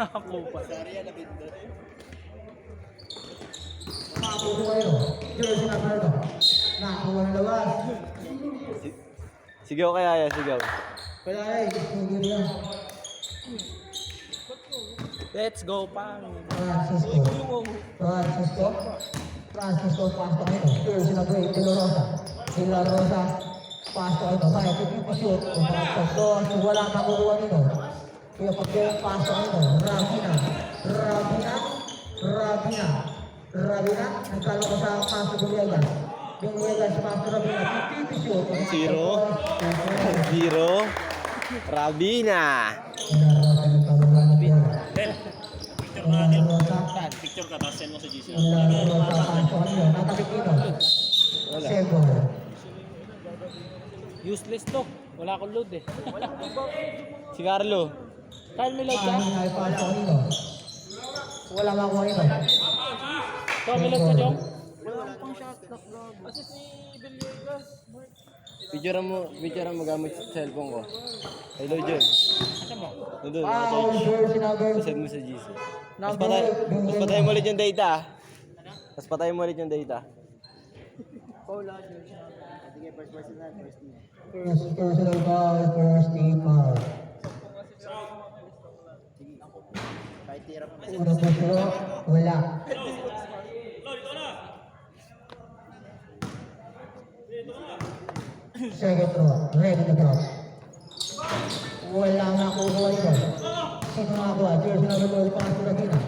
Nakapupa. Sariya na bindo. Nakapupo kayo. Jersey number 2. Nakakuha ng labas. Sigaw kaya yan, sigaw. Kaya ay, hindi yan. Let's go, pang. Francisco, pasok kayo. Jersey number 8, De La Rosa, pasok kayo. Kaya pipipushoot. Wala makukuha nito. Kaya pag yung pasok kayo, Rabina, nagkalo ko sa pasok ng Villegas. Yung Villegas sa pasok ng Rabina, pipipushoot. 0. Rabina. Picture ka, tapos send mo sa GC. Useless to. Wala akong load eh. Si Carlo. Kyle, may load ka? Wala makuha nito. Ito, may load ka, Jong? Wala akong pang shot clock, bro. Assist ni Villegas. Picture mo gamit sa cellphone ko. Hello, Jun. Asa mo? Nandun, Foul, nakacharge. jersey number Send mo sa GC. Tapos Number- patayin mo ulit yung data. Tapos patayin mo ulit yung data. Sige, first person na, first team. First personal foul, first team foul. Kahit tira pa. Unang puso, wala. Second row, ready to drop. Wala makukuha nito. Sino makakuha? Jersey number 12, pasok na Rabina.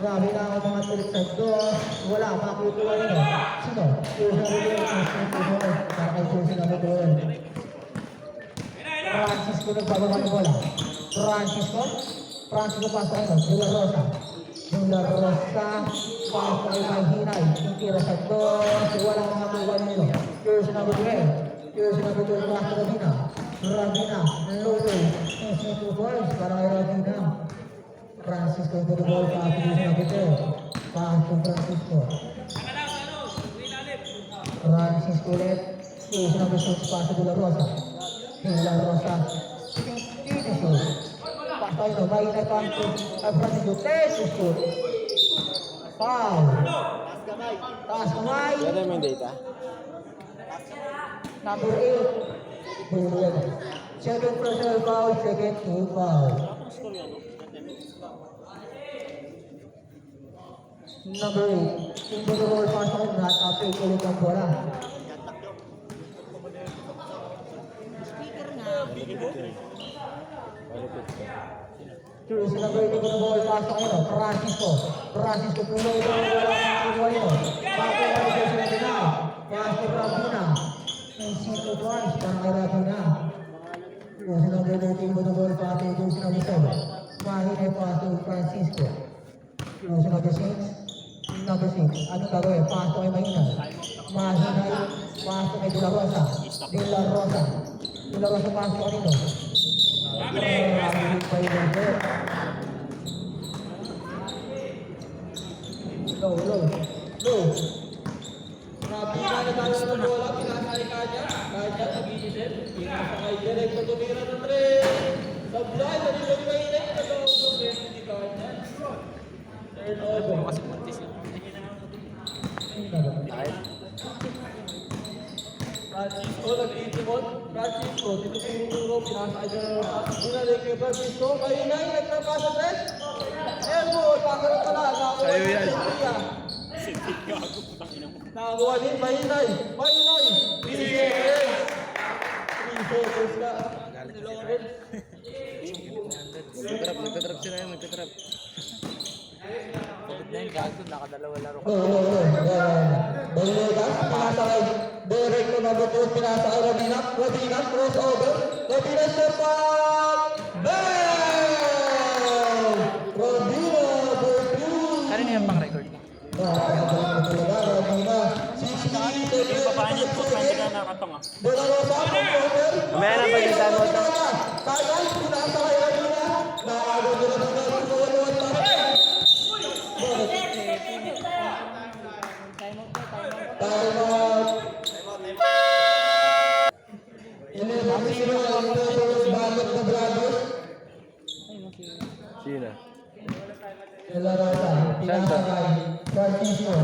Rabina ang mga tulit sa dos. Wala makukuha nito. Sino? Jersey number 12, pasok na Rabina. Para kay Jersey number 12. Francisco nagbababa ng bola. Francisco pasok ito. De La Rosa, pasok ay mahinay. Tira sa dos. Wala makukuha nito. Jersey number 12. Jersey number 12, pasok na Rabina, Lolo, Francisco Boys, para kay Rabina. Francisco to the ball, pasok sa kapito. Pasok Francisco. Francisco ulit. Jersey number 6, pasok De La Rosa. De La Rosa, finish. Pasok ito, mahinay pasok. Francisco, Francisco. Foul. Taas kamay. Pwede mo yung data. Number 8. Second personal foul, second team foul. Number 8. Into the ball, pasok ng not update ulit ang bola. Jersey number 8 into the ball, pasok ito. Francisco, puno ito ang bola ng kukuha ito. Pasok ito sa jersey number 9. Pasok Rabina. Francisco twice, para kay Rabina. Jersey number 13 into the ball, pasok jersey number 7. Mahinay pasok Francisco. Jersey number 6. Number 6. Anong gagawin? Pasok ay mahinay. Mahinay, pasok ay De La Rosa. De La Rosa pasok kanino. Low. Rabina na tayo ng bola, pinasay kanya. Kanya, nag-iisip. Pinasakay direkto tumira ng 3. Sablay, nalilog na inay. Nalilog, hindi kanya. Turnover. Kasi puntis yun. Francisco, nag-iitimon. Francisco, tinuturo, pinasakay niya ng pasok. Binalik kay Francisco, mahinay, nagpapasa 3. Elbow, pagkaroon ka na. Sa'yo yan. Nakakuha din, mahinay. 3 seconds ka. Nilongin. Nagtatrap siya na yun, nagtatrap. Kapit na yun, gago. Nakadalawa laro. Villegas, pinasakay. Derek na mabuto, pinasakay Rabina. Rabina, crossover. Rabina, sepak. Bang! Rabina, Bertun. Ano na yung pang-record mo? Rabina, 60 seconds. Papaanyan po, hindi ka nakatong ah. De La Rosa, crossover. Mamaya na, pagkita mo ito. Kaya, pinasakay Rabina. Nakago de La Rosa, crossover. Time out. 11-0 ang Brothers Bakit na Brothers. Sino? Rosa, pinasakay. Francisco,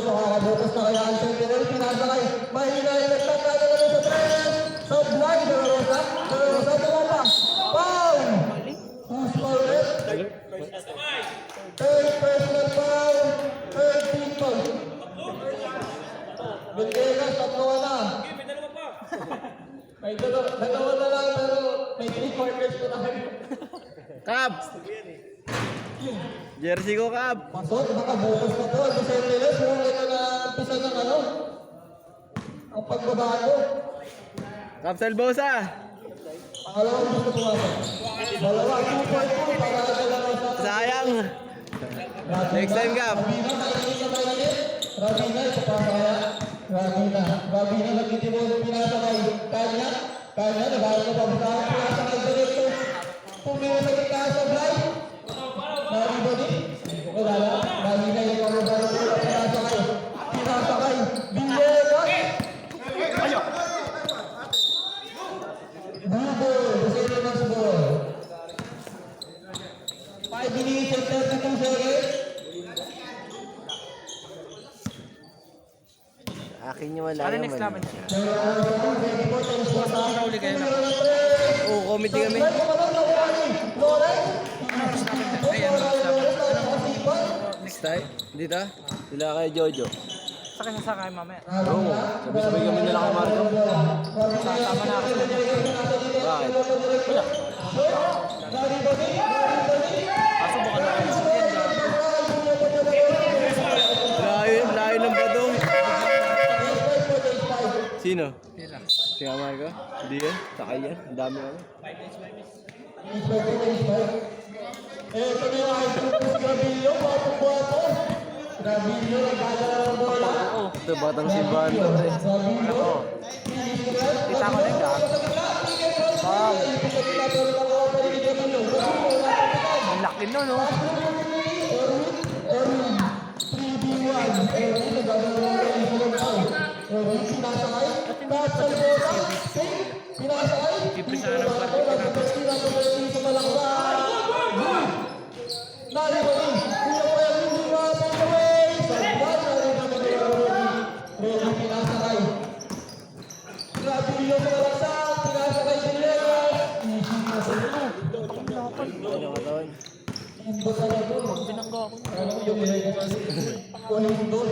nakakabutas na kaya ang sentinel, pinasakay. Mahina yung nagtatalo na sa tres. Sablay, De La Rosa, tumapa. Foul! Who's foul it? Third personal foul, third team foul. Villegas, tatlo na. May dalawa na lang, pero may 3 quarters ko na kayo. Kab! Jersey ko, Kab! Pasok, nakabukas na to. Ang Sentinels, kung ito na umpisa ng ano, ang pagbabago. Kab Salbosa! Pangalawang gusto pumasok. Dalawa, 2.2 para sa dalawa sa... Sayang! Next time, Kab! Rabina, nakatingin na tayo ulit. Rabina, ito pa kaya. Rabina, nagtitimod, pinasakay. Kanya, nabalo na pa buka. Pinasakay sa dito. Pumira sa kita sa blind. Naribody. Wala na. Rabina, yung kamabalo ko. Pinasakay. Villegas. Bubol. Busero ng ball. 5 minutes and 32 seconds. Akin yung wala naman. Next laban siya. Uli kayo na. Oo, committee kami. Next time? Dito? Sila kay Jojo. Sakay mamaya. Oo, sabay-sabay kami nila kay Marco. Sama na ako. Bakit? Kaso baka nakalimutin yan. Layo ng badong. Sino? Si Marco? Hindi yan. Sakay yan. Ang dami kami. Ito na yung Artupus Gravillo, papubuato. Gravillo, nagkagala ng bola. Ito, batang simbahan to. Gravillo. Kita ko na yung gag. Ang laki nun, no? Erwin, 3v1. Erwin, nagkagala ng bola. Erwin, pinasakay. Tapos sa bola. Pinasakay. Iprisa na ng party Naribody, kuya po yan, hindi mo ang away. Sa buwan, naribody, Rodi pinasakay. Gravillo sa malaksak, pinasakay si Villegas. Isip na sa ito. Ano katawan? Indo talaga. Binangga ako. Ano yung Villegas? Kuhindo.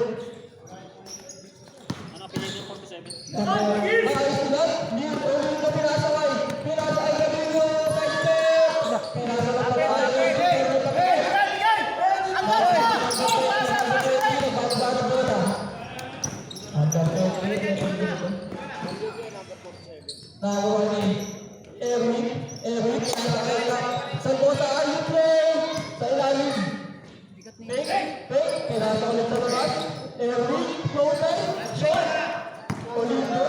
Hanapin yung 47. Maayos sila, Neil Erwin na pinasakay. Pinasakay Gravillo sa step. Pinasakay pa tayo. Nagawa ni Erwin, pinasakay na Salbosa, ayun play sa ilalim. Pinasakay ulit sa labas. Erwin, floater, shot. Olindo.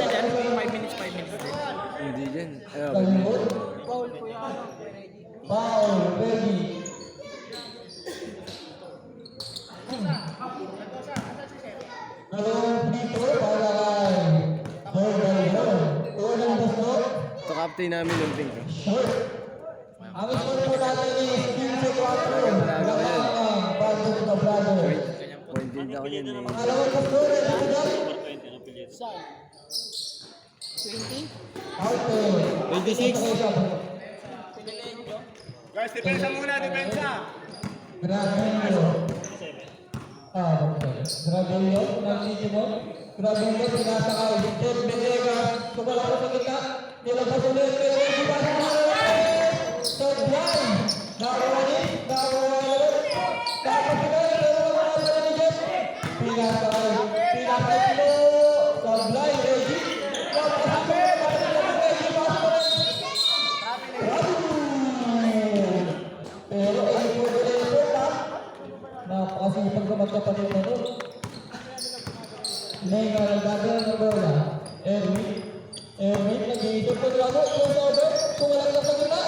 Diyan, 5 minutes din. Hindi dyan. Foul, ready. Dito, para kay Jordan. Unang gusto. Ito captain namin yung pink. Ang score po natin is 15-4. Bago sa brother. Point din ako yun eh. Pangalawang gusto rin. Out. 26. Guys, depensa muna, depensa! Gravillo. Gravillo, nakikita mo? Gravillo, pinasakay. Jeff Villegas, tumalak sa gitna. Nilabas ulit. Third line. Nakawa ulit. Tapos pinasakay. Pinasakay mo. Third line, ready. Pero ay po napakasipag sa magkapatid na doon. Nengal nagdadala ng bola. Erwin, nag-iisip ko nila mo. Kumalaglag sa gitna.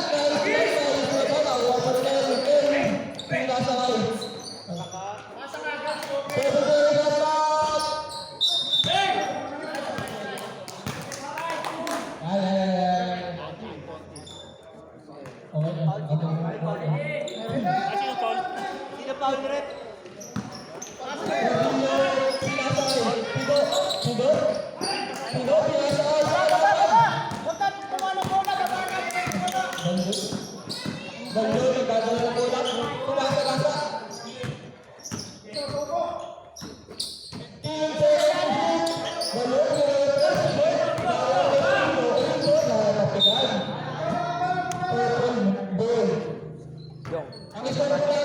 Nice. Nakuha pa rin Erwin. Pinasakay. Ang isang natin,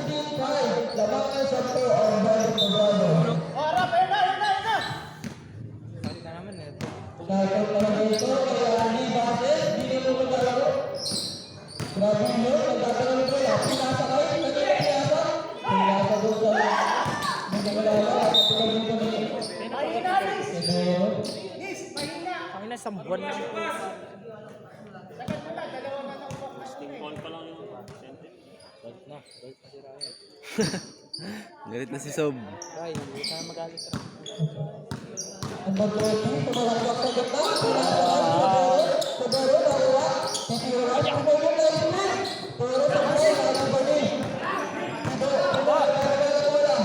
15-5. Labangan sa po ang balik na gano. Nakakot na lang ito, kaya hindi bases, hindi na mo maglalaro. Grabe nyo, nagdadala nito, pinasakay, pinasa. Pinasa doon sa nagdadala, kapag dito nito. Ang ina, isang buwan lang po. Galit na si Sob. Ay, hindi ka magalit. Ang bagwati, tumalagpak sa gitna, pinasakay, Sabaro, nakuha, titiwala, tumalagpak na split. Pero sa play, nakakabali. Ito, nagdadala na bola.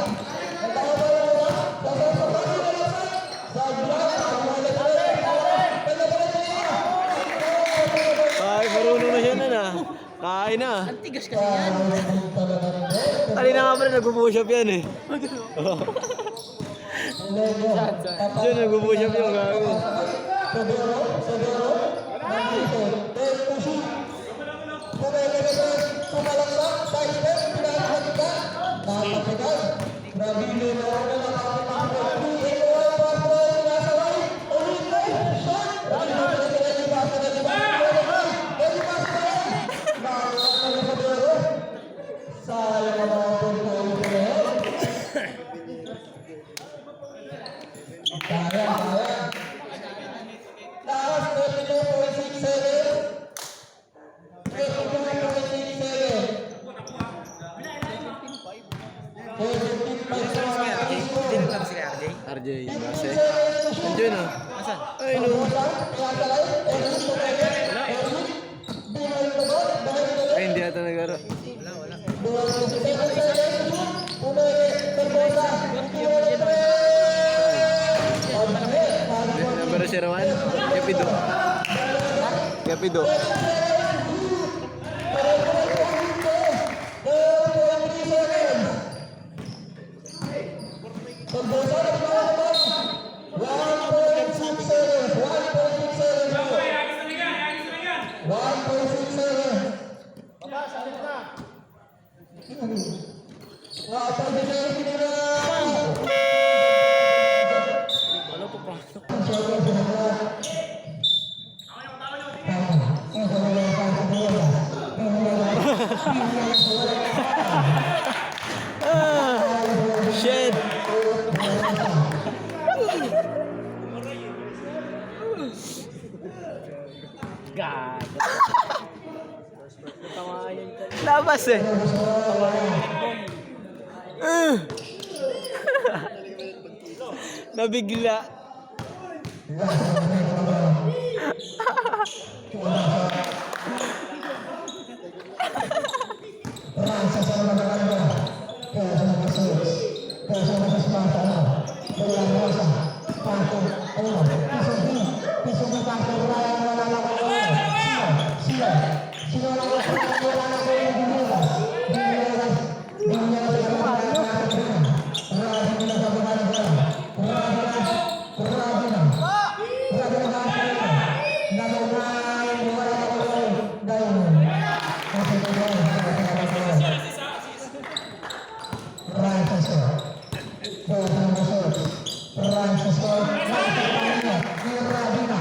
Nagdadala na bola, sasasabay na lasan. Sa block, nakuha na Ay, marunong na siya na. Kain na. Tigas kasi yan. Kanina nga pa rin nag-push up yan eh. Diyan nag-push up yung gago. RJ, base. Nandiyan na. Asan? Ay, no. Ay, hindi ata nagaro. Nabara si Rawan? Kapido. Kapido. Shit! God. Tawayan ka. Labas eh! Nabigla. Rabina,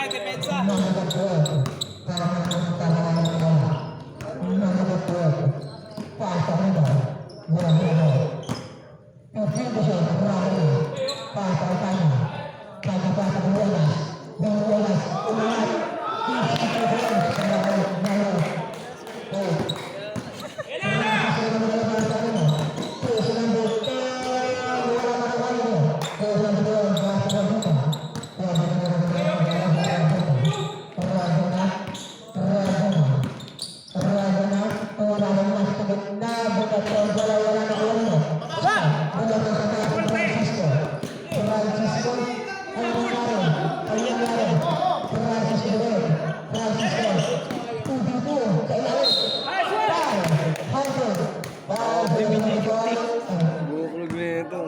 depensa. Number 12. Para makakatawa ng bola. Number 12. Pasa nila. Bola nila. Pagkita siya, marami. Pasa utama. Pagkapasa ng bola. Ng bola. Umangat. Pisa ko bola. Nalo. Oh. Buklog na ito.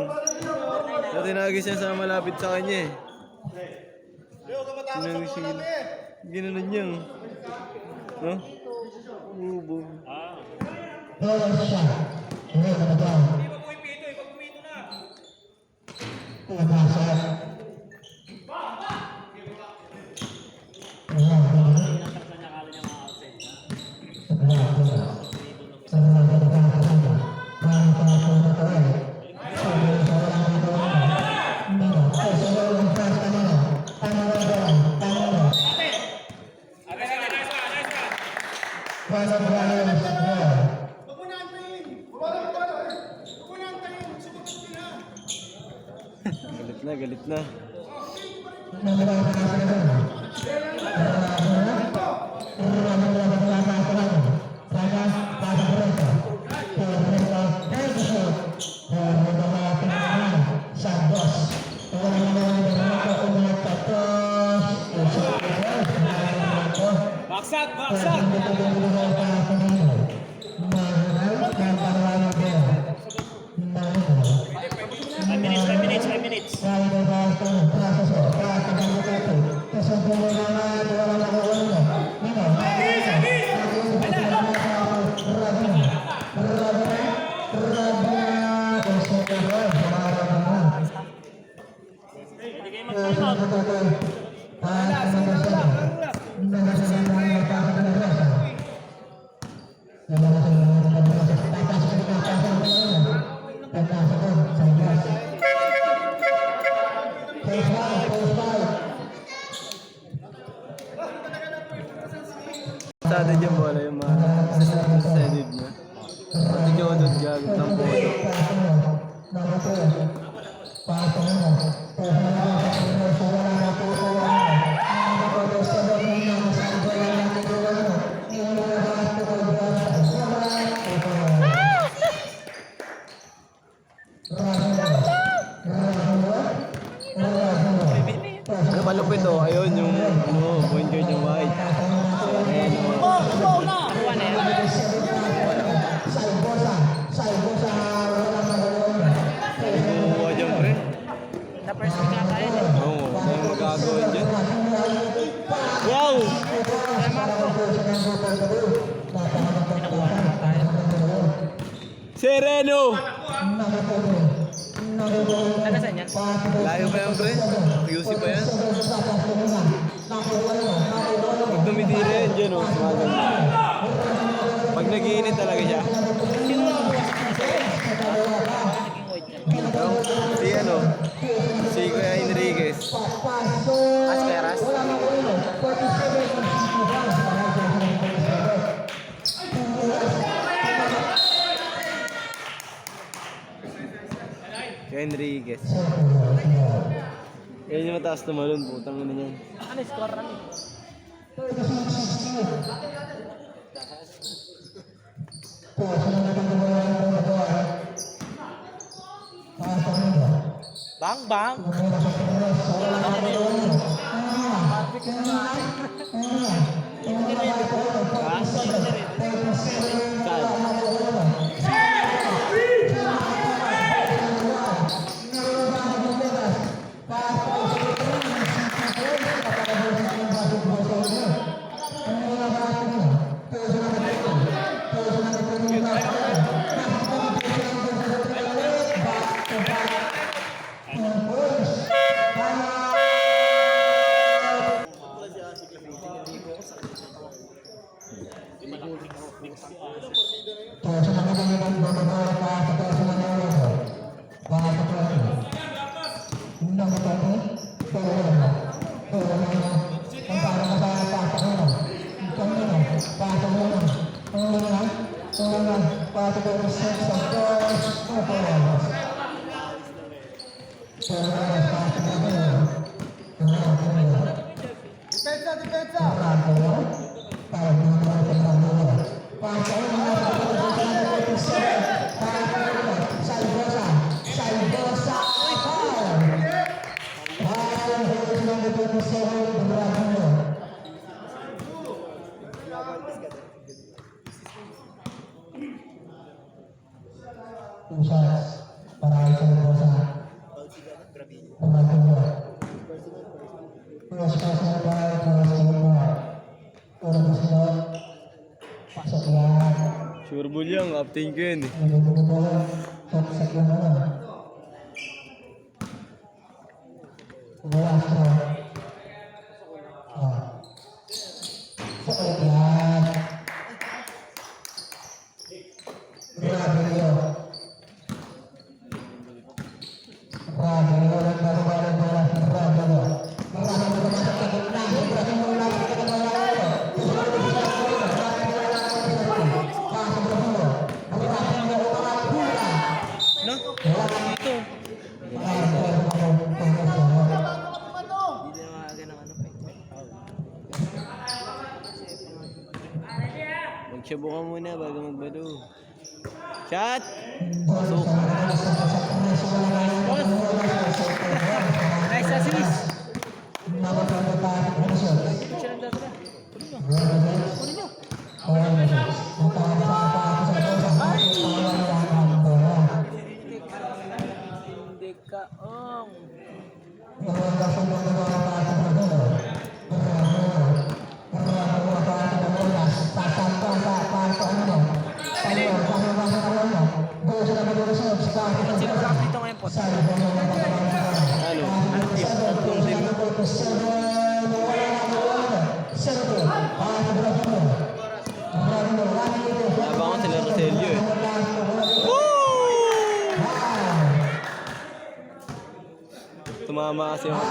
Dati nagis siya sa malapit sa kanya eh. Sinangisigil. Ginanon niya. No? Ubo. Galit na. Baksak, baksak. 5 minutes. Sada dyan bola yung mga sensitive niya. Pati nyo doon gagot ng bola. Ano malupit oh, ayun yung point guard yung white. Kukuha dyan pre. Na-first pick na tayo. Oo, may magagawin dyan. Wow! Sereno! Nagasan yan? Layo pa yan pre? QC pa yan? Pag tumitira yan dyan oh, sumaganda. Pag nag-iinit talaga siya. Sino nakakuha sa pinasa? Naging white yan. Si ano? Si Kuya Enriquez. Asperas? Kuya Enriquez. Yan yung mataas na malun, putang ina niyan. Ano yung score namin? Bang bang! Sure ball yan, captain ko yun eh. Magsubukan muna bago magbalo. Shot! Pasok! Nice assist. Hindi ka dito ngayon po. Ano? Tatlong team. Abangan sila Roselio eh. Tumama kasi yung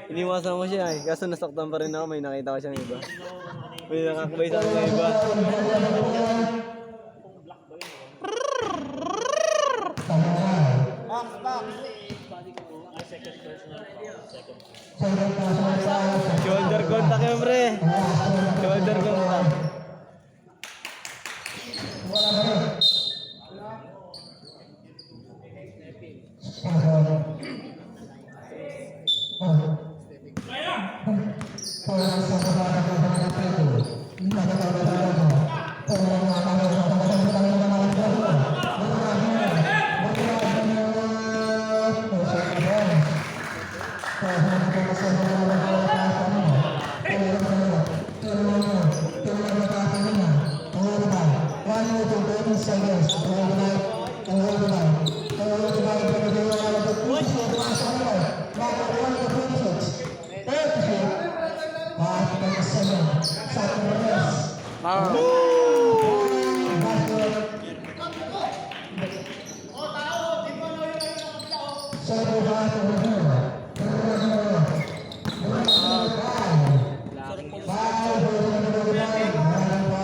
iniwasan ko siya eh. Kaso nasaktan pa rin ako. May nakita ko siyang iba. May nakakabay sa akin iba. Shoulder contact yun, pre. Shoulder contact.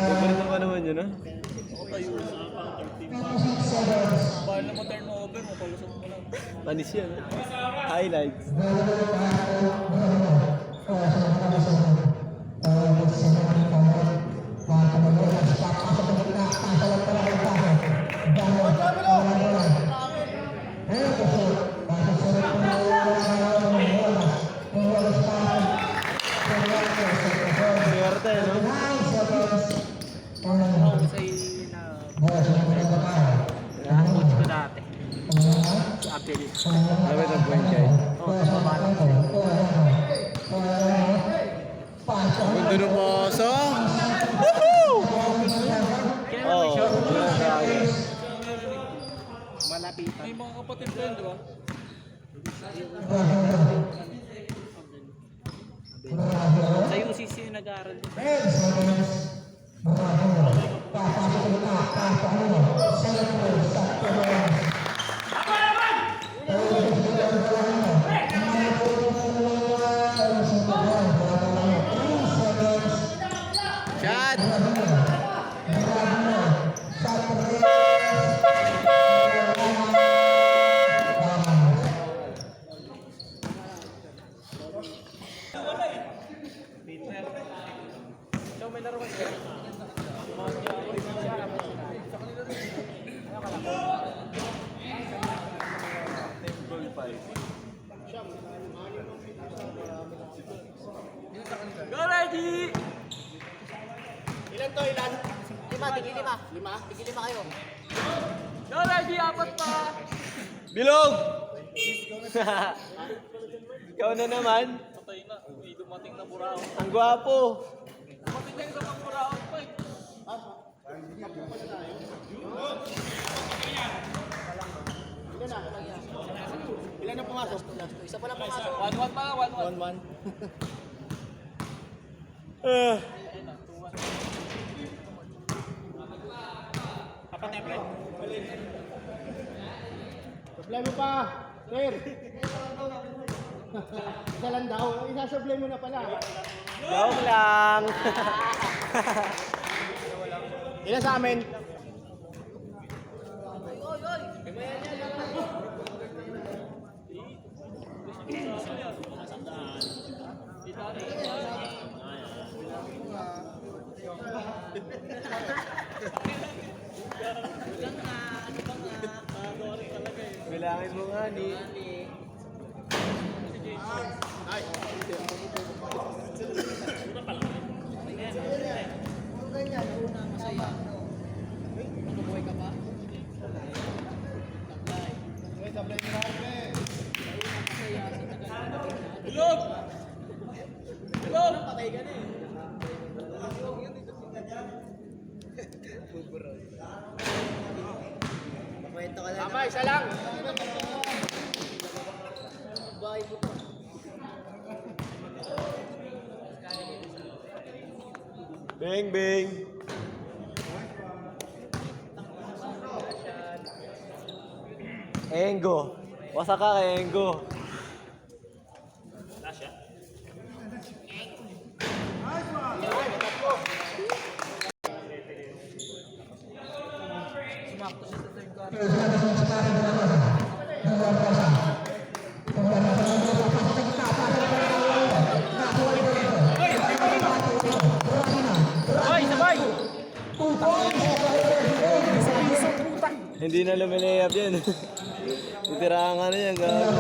Paborito pa naman yun, ha? Paano mo turnover mo? Palusot mo lang. Panis yan, ha? Highlights. Swerte, no? Ako sa coach ko dati. Si Apel. Dapat ang point guys. Ganda ng pasa! Woohoo! Oo, Malapitan. May mga kapatid ko yun, di ba? Sa UCC yung nag-aaral din. Shot! Go ready! Ilan to, ilan? Lima, tigi lima kayo. Go ready! Apat pa! Bilog! Ikaw na naman. Patay na. May dumating na burao. Ang gwapo. Dumating na isang burao pa eh. Ilan na pumasok? Isa pa lang pumasok. 1-1 pa, 1-1. 1-1. Apat na pre. Problema pa, sir. Isa lang daw. Isasablay mo na pala. Joke lang. Ilan sa amin? Bilangin mo nga ni. Bilog! Bilog! Tama, isa lang. Bang, bang. Engo. Wasa ka kay Engo. Sabay, sabay! Hindi na lumilayap yan. Titirahan ka na yan, gago.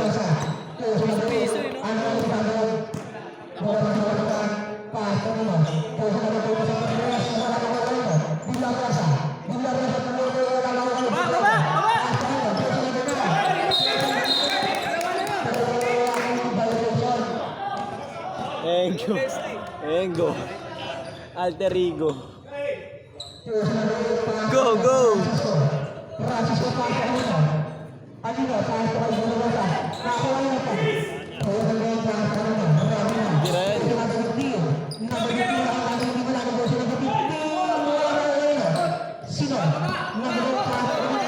Engo. Engo. Alter ego. Go, go! Francisco Panta uno. Alino, Santo Alburosa. Nakuha niya pa. Kaya sa mga Panta uno. Tira yan. Ito na Bigdio. Nabigdio ang laging di mo lang po sila Bigdio. Sino? Nabigdio Panta uno.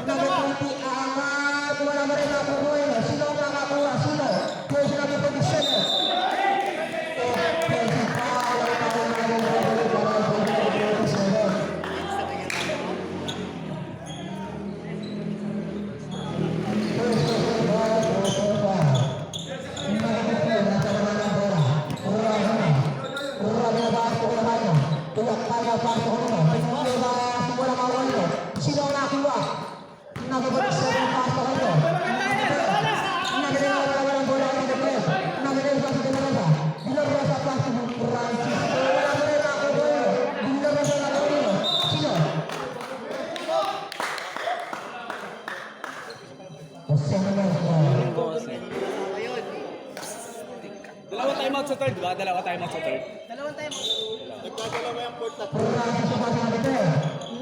Nabigdio angat. Wala mo rin nakuha yun. Sino ang makakuha? Sino? Kaya sila may pag-isip. Sino ang nakuha? Nagabagsa ng pasto kayo. Nagagawa ng bola ng Depres. Nagagawa sa Delarosa. Delarosa pasto ng Francisco. Wala mo rin nakuha yun. Delarosa na kayo. Sino? Jose Mendoza. Dalawa timeout sa third, ba? Dalawa timeout sa third. Nagkadalawa yung port na. Francisco pasto ng Depres.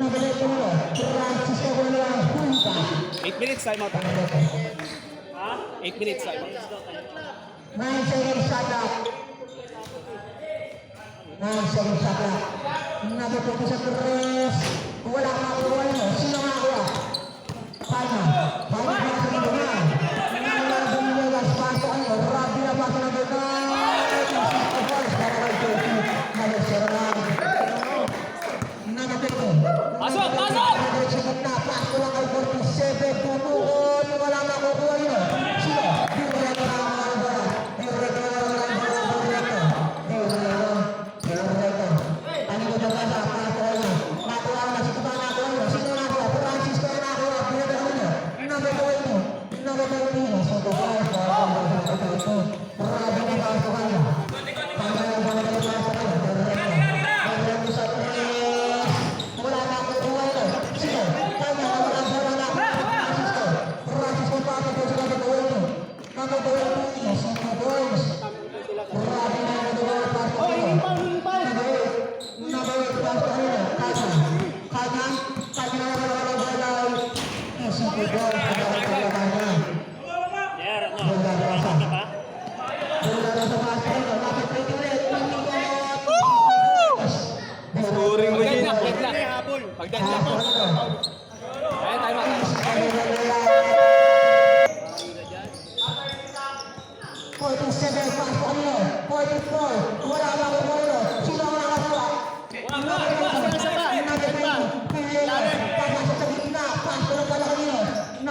Nagagawa ko nyo. Francisco wala ang punta. 8 minutes timeout. 8 minutes timeout. 9 seconds shot clock. 9 seconds shot clock. Nagpupunta sa Torres. Wala kang makuha nyo. Sino ang nakuha? Palma. Palma na sa Lindungan. Nangyalang Bumilegas. Paso kayo. Rabi na paso ng Lindungan. Francisco Falls para kay Josie.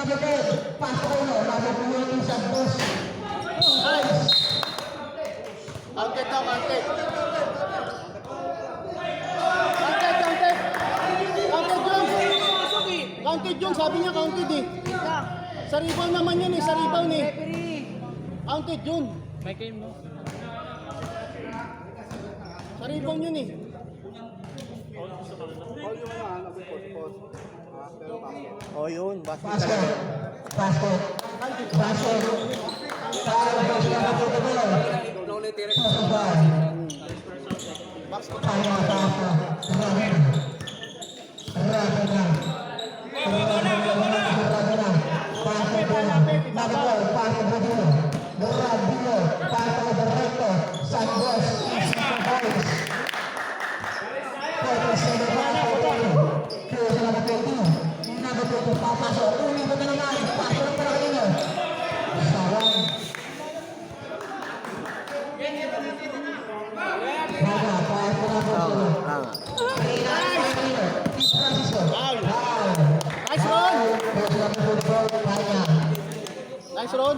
Number 10, pasok kayo. Number 20, Santos. Nice. Counted daw, counted. Counted. Counted yung, sabi niya counted eh. Sa rebound naman yun eh, sa rebound eh. Counted yun. May game mo. Sa rebound yun eh. Oh yun, basket Pasok. talaga. Pasok. Pasok. Pasok sila magtutubol. Pasok. Kaya pasok. Rabi na. Pasok po. Nagawal. Pasok po dito. Rabino. Pasok po direkto. Santos. Boys. Pwede sila pasok po. Kaya sila magtutubol. Nagawal. Papasok. Uli mo na naman. Pasok na pala kayo. Sarang. Baga. Pasok na po sila. Nice run! Nice run!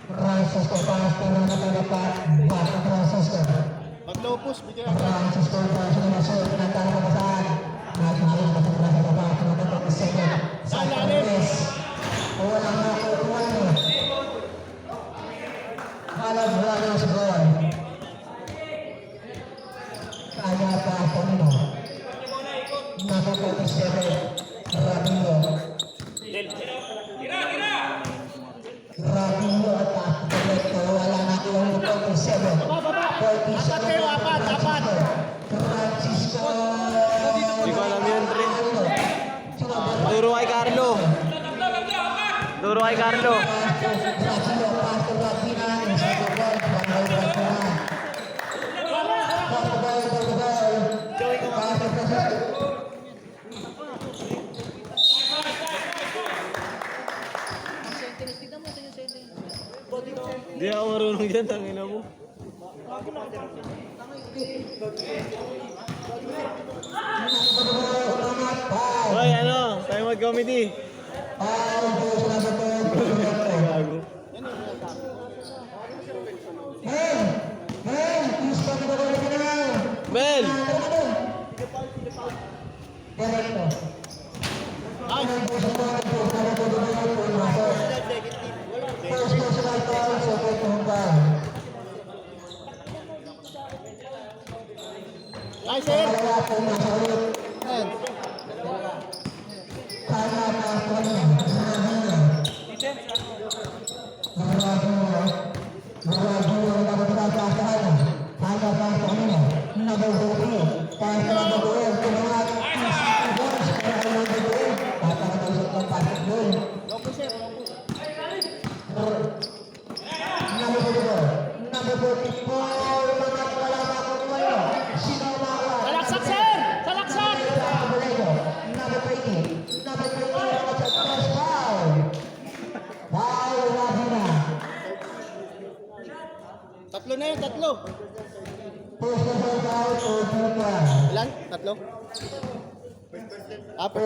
Francisco Pastor na natalapat, Bato Francisco. Pag low post, bigyan ka. Francisco Pastor na masuk, pinagkala ka saan? Nagmarin ka sa Francisco Pastor na natalapat second. Sa Congress. Walang nakukuha mo. Alam mo na sa goal. Kaya pa ako nino. Nakapagod 7. Rabino. Rabino at Apollo. Wala na ko yung 47. 47. Apat. Francisco. Hindi ko alam yun, Tre. Turo kay Carlo. Turo kay Carlo. Tignan mo, tingnan sa'yo. Hindi ako marunong dyan, tangina mo. Hoy, ano? Tayo mag-committee. Gago. Mel! Nice hit! Salaksak, sir! Salaksak! Tatlo na yun, tatlo. Ilan? Tatlo? Apo.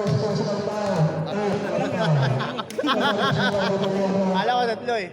Alam ko tatlo eh.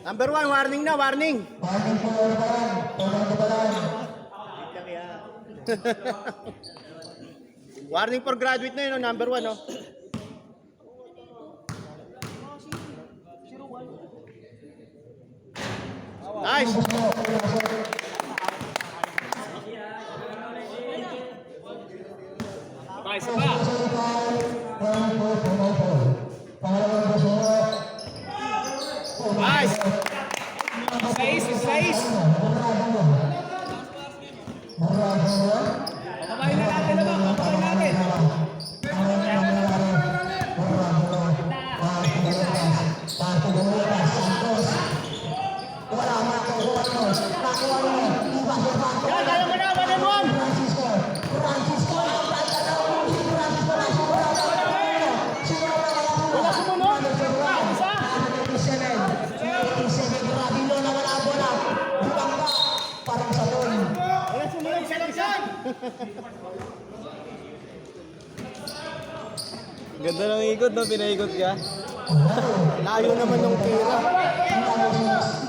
Number 1, warning na, warning. Warning for graduate na yun, oh, number 1, oh. Nice. Okay, isa pa. Nice. Sais. Pamain na natin naman. Pamain natin. Yan, kaya mo na, 1-on-1. Wala sumunod. Isa. Wala sumunod, isa. Ganda ng ikot, no? Pinaikot ka. Layo naman ng tira.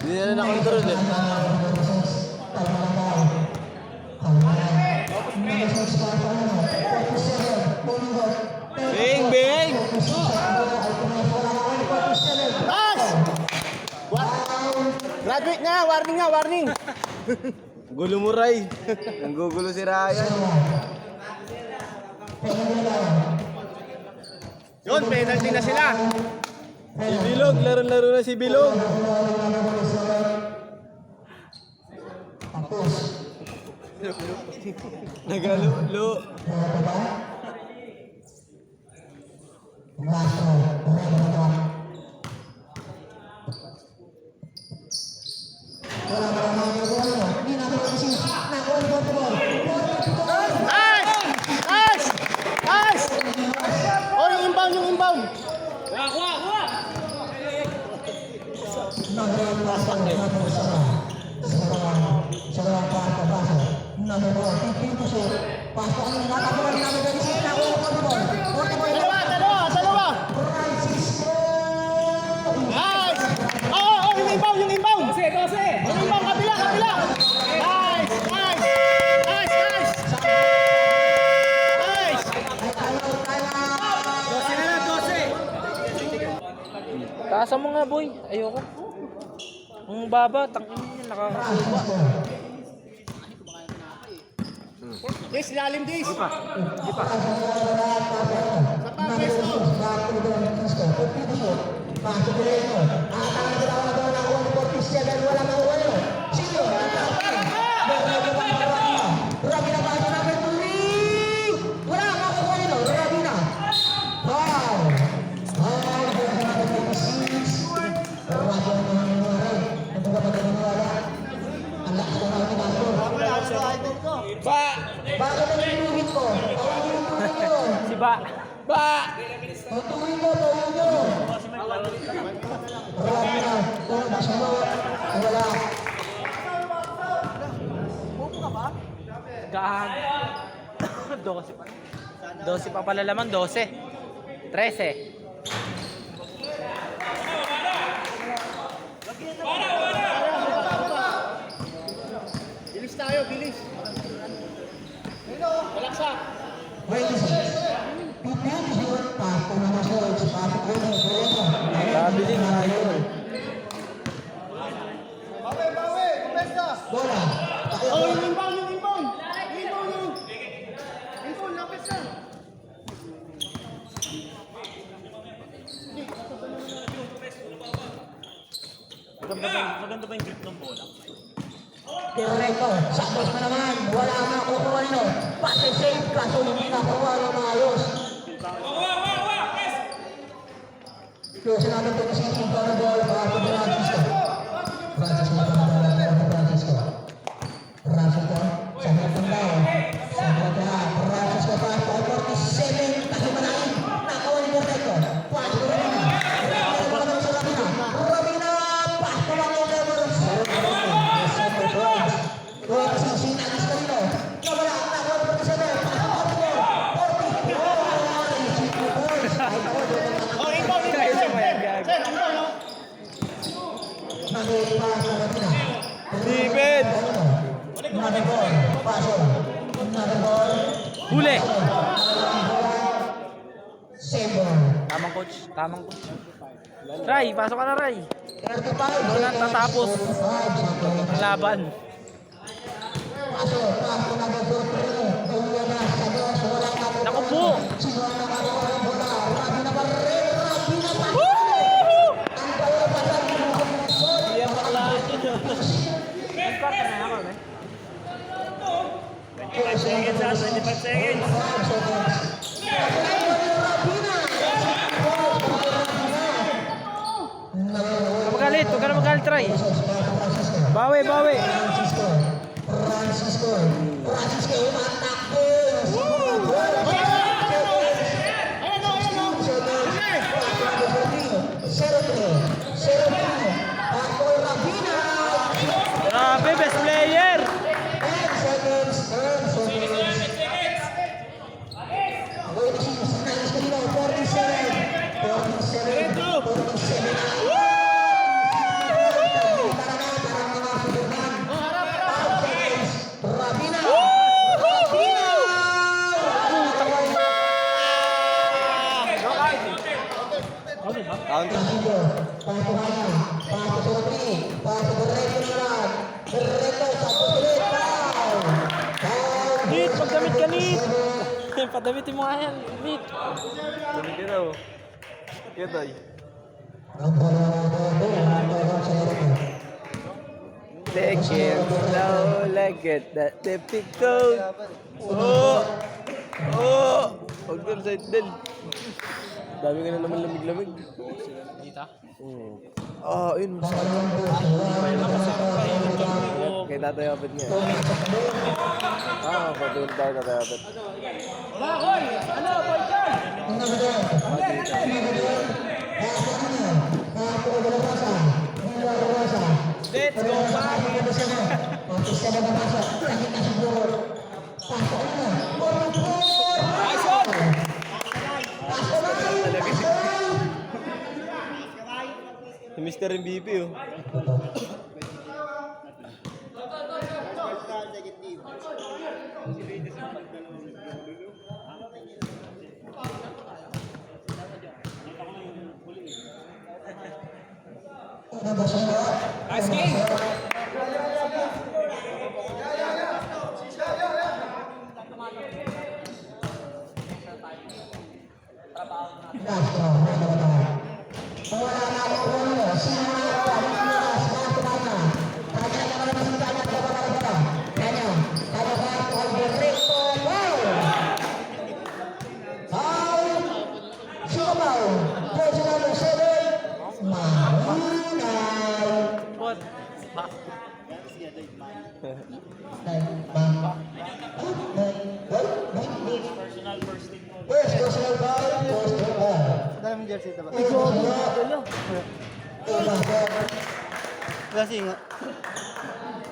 Hindi na nakontrol eh. Bing! Nice! Graduate na, warning. Gulo mo, Ray. Ang gugulo si Ryan. Yun, penalty na sila. Si Bilog, laro-laro na si Bilog. Nagalo-lo. Nice! Oh, yung inbound. Kuha. Dalawa. Nice! Oh, yung inbound. Dose. Yung inbound, kabila. Nice! Taasan mo nga, boy. Ayoko. Ang baba, tangin niya, nakakasuba. Dis, ilalim dis. Di pa. Bago na nilugin ko. Si Ba. Tutuloy mo. Wala. Gahan. 12 pa. 12 pa pala laman, 12. 13. Bilis tayo. Balaksak. Sabi din, idol. Bola. Oh, yung inbound. Inbound, lapit sa. Maganda ba yung grip ng bola? Direto, sakot na naman. Wala na kukuha nyo. Pati safe kaso hindi nakuha ng maayos. Close natin ito kasi yung para ball para ito na Francisco. Francisco, sabi na punta. Sabi na Another ball. Pasok. Another ball. Huli! Same ball. Tamang coach. Tamang coach. Ray, pasok ka na, Ray. 35. Doon na tatapos ang laban. Pasok. Pasok na ba doon? Uwi na sa dos. Wala na ba? Naku po! Sino ang nakagawa ng bola? Rabi na ba? Rabi na ba? Ang bayo pa lang. Hindi ang baklaan yun. Nag-cut na ako, eh. 25 seconds ha, 25 seconds. 5 seconds. Magalit, huwag ka na magalit, Ray. Bawi, bawi. Francisco umatakbo. Grabe, best player. 10 seconds. Wait, sinayos kanina, 47. Rabina! Count. Nit, pagdamit ka, Nit. Padamitin mo nga yan, Nit. Dami ka daw. Kaya Legend, no, legend, that typical. Oh! Oh! Huwag doon, side din. Dami ka na naman lamig-lamig. Dita? Ah, yun. Kay Tatay Abed nga. Ah, patuloy tayo Tatay Abed. Let's go back! Si Mr. MVP oh. Ice King! What?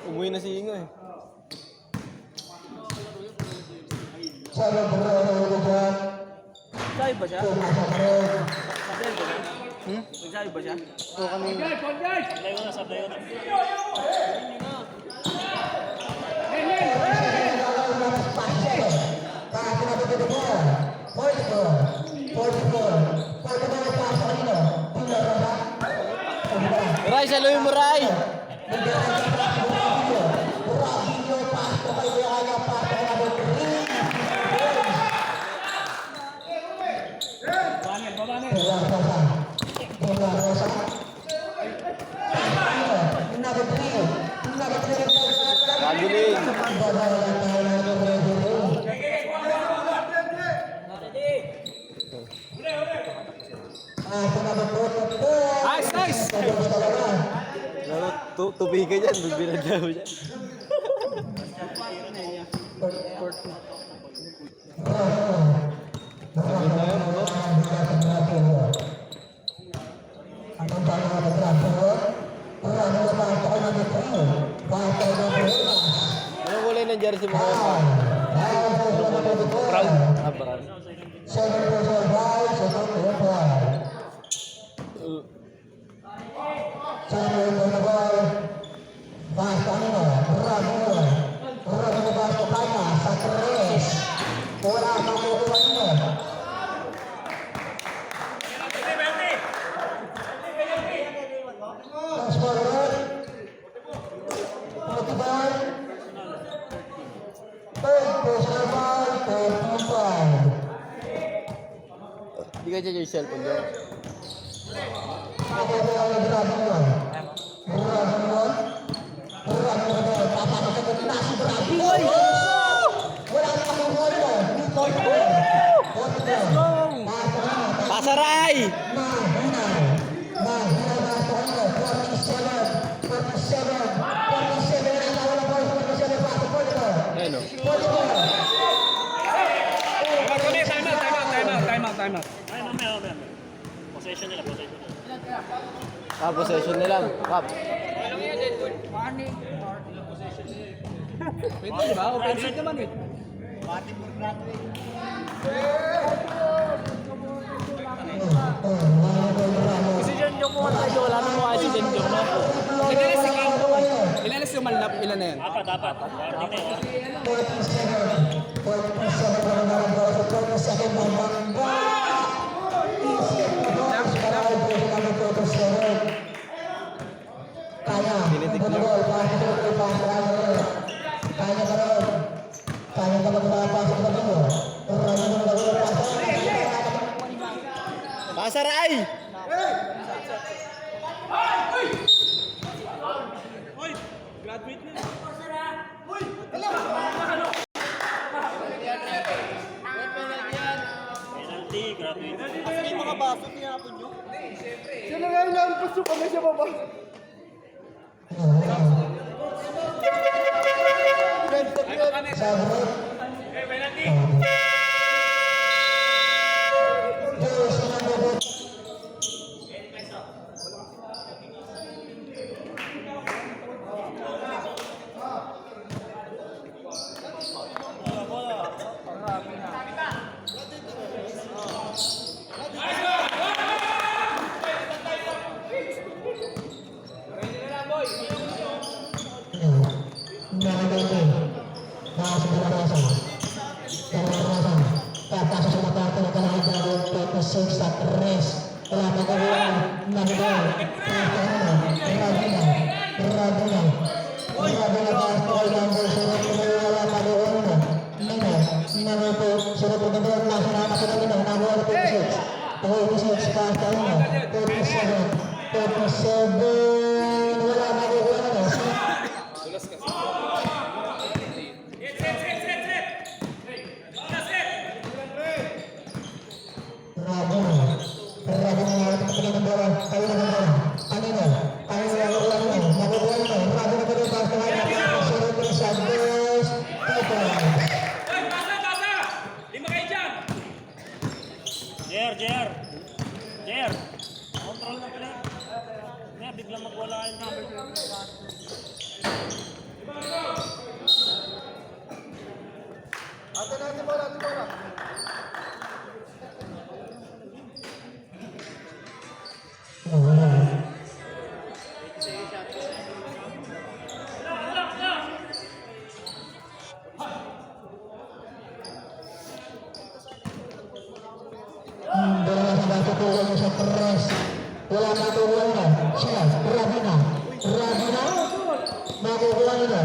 Umuwi na si Ingo eh. Nagsabi ba siya? Nagsabi ba siya? Ray, saluhin mo Ray! Gaguling! Nice, nice! Tupi ka dyan, magbinadya mo dyan. Anong kulay ng jersey mo? Brown. Ah, brown. ilagay dyan yung cellphone dyan. Pasaray! Ayan o. Ay, mamaya. Possession nila. Possession nila. Kap. Pwede di ba? Offensive naman eh. Kasi dyan yung mga tayo, wala nang mga si Jen Jong na. Ilan yung malnap? Ilan na yan? Apat. Warning na yun. Pasaray! Penalty, graduate. Sino nga yung lampas yung kamay sa baba? Jer! Control na play. Ngayon, biglang magwala yung number. Ate bola. Wala matulungan na. Siya, Rabina. Makukuha nila.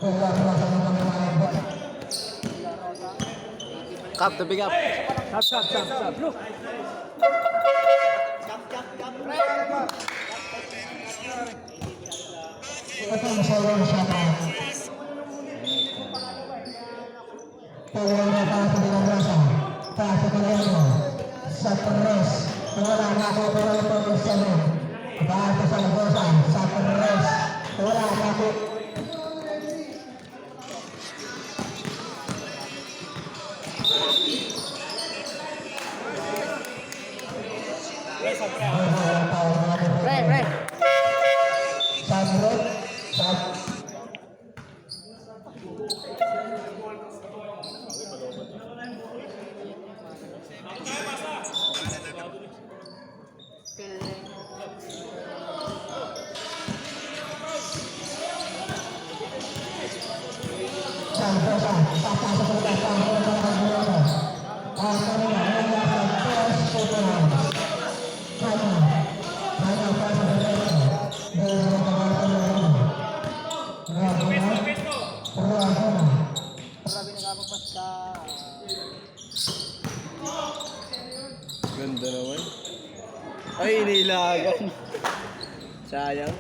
Cup, tabi cup. Stop. Look. Ito ang masawa na siya pa. Pagawang na taas sa binabasa. Taas sa Kaleno. Sa Perez. Wala na ako pero ito ang salo. Taas sa Saragosa. Sa Perez. Wala na ako. Pre. Sabro. Sab. Ganda naman. Ay, inilagan. Sayang.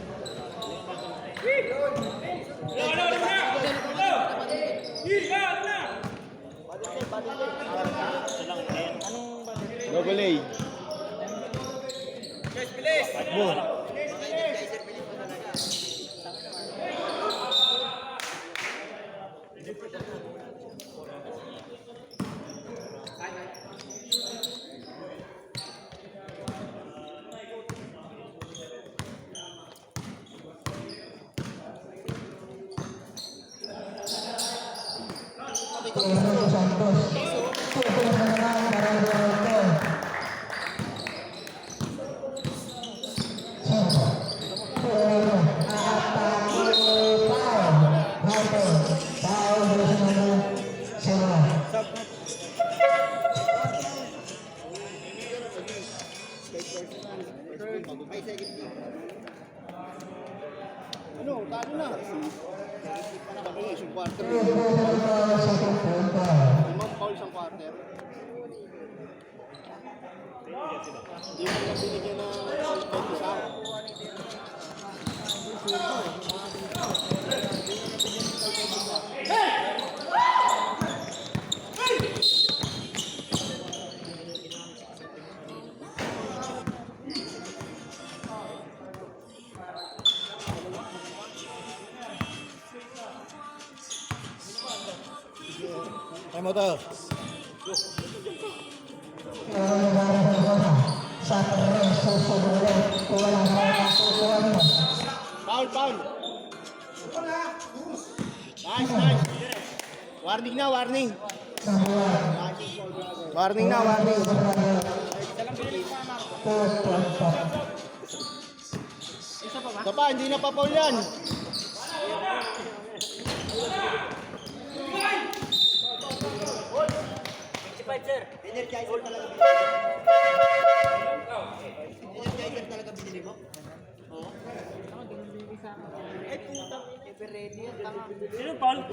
Double A. Takbo. Ano, talo na. Isang quarter. Limang foul isang quarter. Hindi mo na binigyan ng isa. Time out daw. Sa Perez, susubulit. Kung walang susubuhan mo. Foul. Nice. Warning na. Warning na. Isa pa, hindi na pa-foul yan.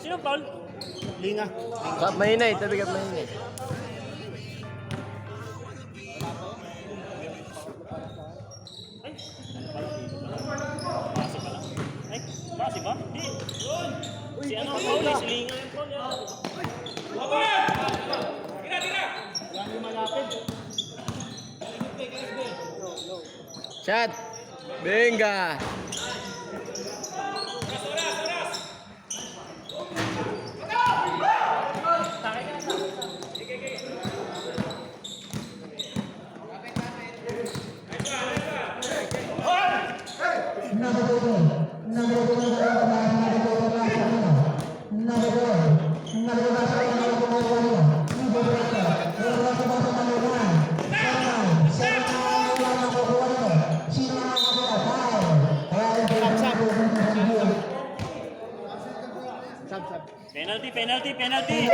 Sino Paul? Linga. Cup, mahinay. Tabi cup, mahinay. Pasi ba? Hindi. Si ano, Paul, si Linga yung Paul. Yan yung malapit. Shot. Benga. Penalty.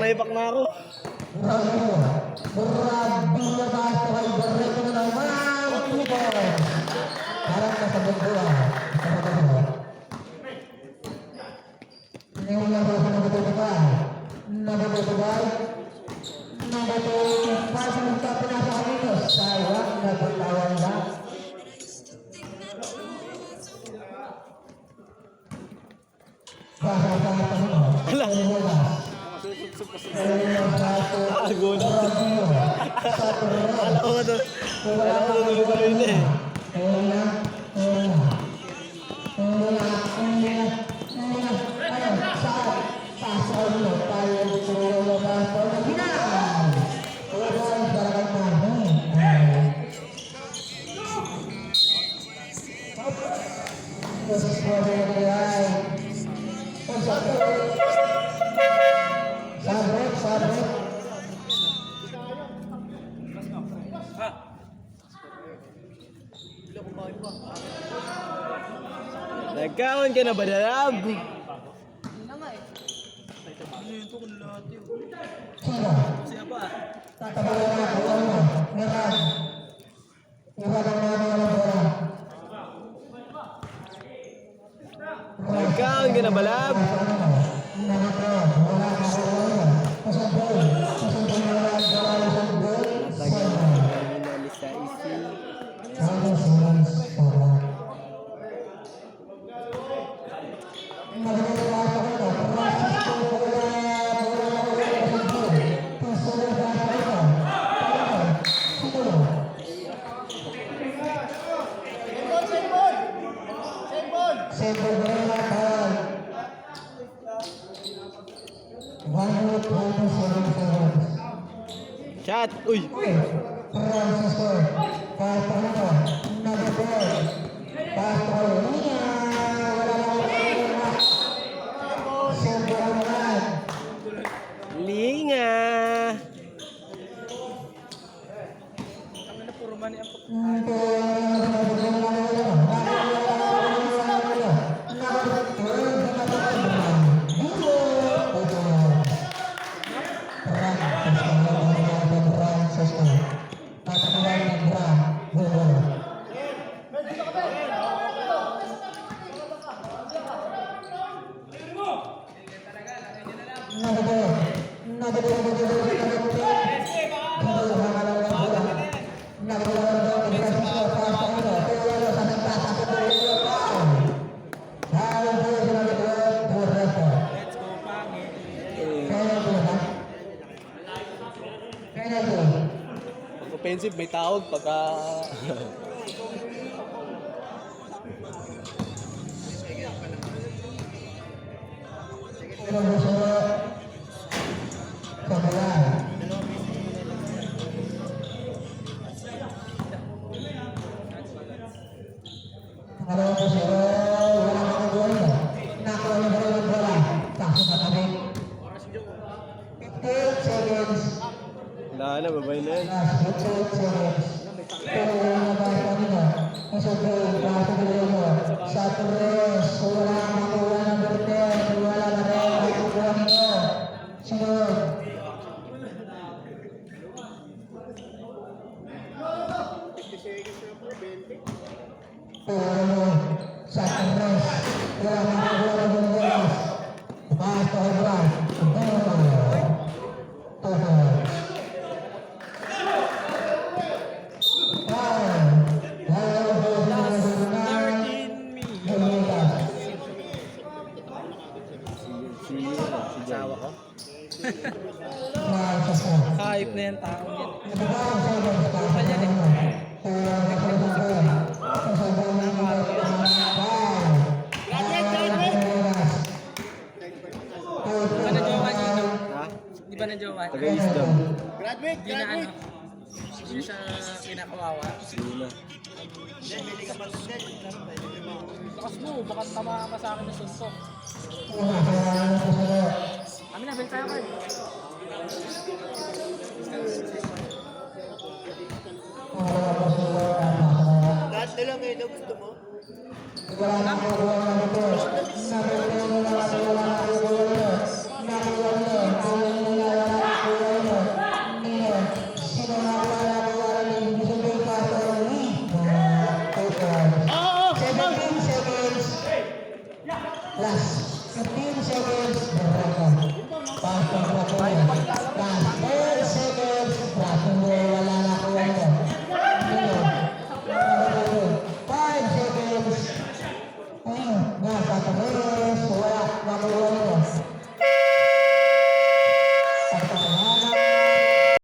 Naibak na ako. Parang nasa bundok. Ini yang berapa nabatubay? Nabatubay? Nabatubay sa mga pinasok nito. Sayang, nabatawan na. Tago na. Wala ko doon. Wala ko doon tuloy na eh. Sabrek. Nagkaon ka na ba, Dalab? Yun na nga eh. Siya ba? Tatabalan na ako ano. Meron. Iwanan na ako ng bola. Nagkaon ka na ba, Lab? Shot! Uy! Linga! Offensive, may tawag pagka... Wala na, babay na yan. Puro sa Torres. Wala makakuha ng Torres. Tumaas pa obra. Asawa ko. Kahit na yan tao yan. Kapal yan eh. Di ba na jowa dito? Ha? Di ba na jowa? Taga-isdam. Graduate, Di na ano? graduate. Hindi siya kinakawawa. Hindi na. Lakas mo, baka tama ka sa akin na suntok. Amin na, balik tayo kayo. Lahat na lang eh, gusto mo? Oo, 17 seconds. Last 15 seconds. Pass ng Rato. Last 10 seconds. Rato mo, wala na ko ano. 5 seconds. Ayun, nasa tabi.